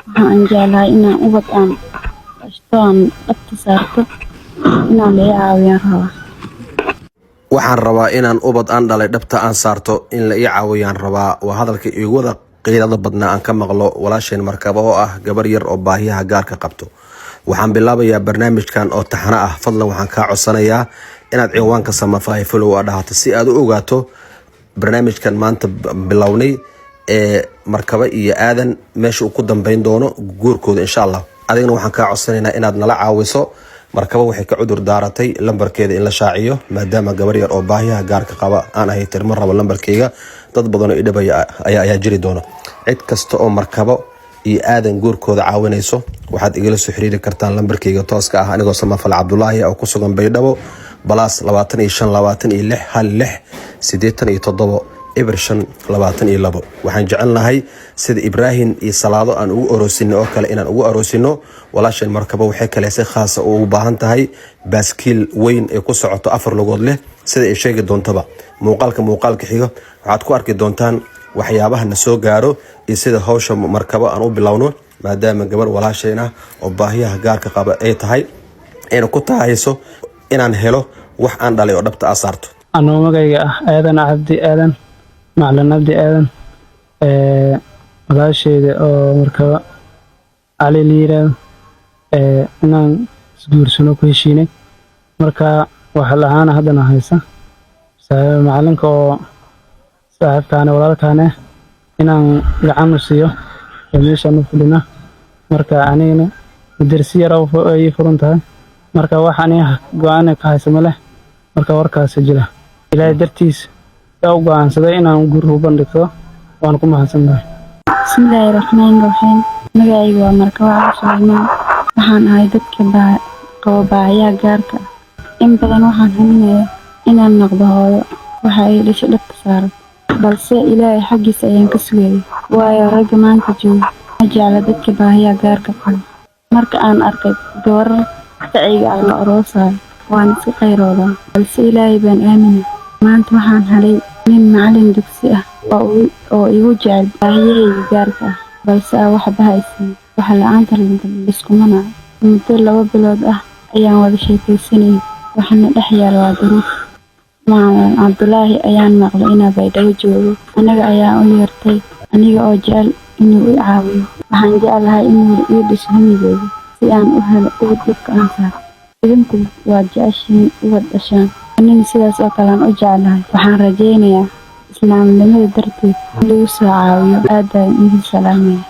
waxaan jeclahay inaan ubad aan dhashto aan dhabta saarto inaan la caawiyaan rabaa. waxaan rabaa inaan ubad aan dhalay dhabta aan saarto in la ii caawiyaan rabaa. waa hadalka iigu wada qiirada badnaa aan ka maqlo walaasheen Markaba oo ah gabar yar oo baahiyaha gaarka qabto. waxaan bilaabayaa barnaamijkan oo taxana ah. fadlan waxaan kaa codsanayaa inaad ciwaanka Samafalay follow dhahato si aad u ogaato barnaamijkan maanta bilownay ee Markaba iyo Aadan meesha uu ku dambeyn doono guurkooda insha Allah. adigna waxaan kaa codsanaynaa inaad nala caawiso. Markaba waxay ka cudur daaratay lambarkeeda in la shaaciyo maadaama gabar yar oo baahiyaha gaarka qaba aan ahay tirma rabo lambarkeyga. dad badan oo idhabaya ayaa jiri doona. cid kasta oo Markaba iyo Aadan guurkooda caawinayso waxaad igala soo xiriiri kartaan lambarkeyga tooska ah anigoo Samafal Cabdullaahi oo ku sugan Baydhabo +25 26 87 Ibrahim 22. waxaan jecelnahay sida Ibrahim iyo Salaado aan ugu aroosino oo kale inaan ugu aroosino. walaasheen Markaba waxay kale si khaas ah ugu baahan tahay baaskiil weyn ee ku socoto 4 lugood leh sida ay sheegi doontaba. muuqaalka xiga waxaad ku arki doontaan waxyaabaha na soo gaaro iyo sida hawsha Markaba aan u bilowno maadaama gabar walaasheen ah oo baahiyaha gaarka qaba ay tahay inay ku taayso inaan helo wax aan dhalay oo dhabta asaarto. anoo magayga ah Aadan Cabdi Aadan macalin Cabdi Aadan walaasheeda oo Markaba Ali liiraan inaan isguursano ku heshiinay marka waxa lahaana haddana haysa macalinka oo saaxiibkaana walaalkaana inaan gacan u siiyo meesha nu fadhina marka anigana darsi yar oo ay furan tahay marka waxaan go'aan ka hayso ma leh marka warkaas jira ilaahay dartiis oo go'aansaday inaan guur u bandhigto waan ku mahadsantahay. bismillaahi raxmaani raxiim. magacaygu waa Markaba Cabdullaahi. waxaan ahay dadka qaba baahiyaha gaarka in badan waxaan haminayaa inaan noqdo hooyo waxa ay dhashay dhabta saaran balse ilaahay xaggiisa ayaan ka sugayay waayo ragga maanta jooga ma jecla dadka baahiyaha gaarka qaba. marka aan arkay gabar kacayga la aroosayo waan iska qayroodaa balse ilaahay baan aaminay. maanta waxaan helay nin macalin dugsi ah oo igu jecel baahiyahayga gaarka ah balse waxba haysan waxa la'aanta iskumana. muddo 2 bilood ah ayaan wada sheekaysanay waxaana dhex yaala waa duruuf. Macalin Cabdullaahi ayaan maqlay inaa Baydhabo joogo anaga ayaa u yeertay aniga oo jecel inuu i caawiyo. waxaan jeclahay inuu ii dhiso hamigeyga si aan u helo ubad dhabta aan saaro. idinku waa jeceshiin ubad dhashaan anina sidaas oo kale aan u jeclahay. waxaan rajaynayaa islaamnimada darteed in lagu soo caawiyo. aad baan idin salaamaya.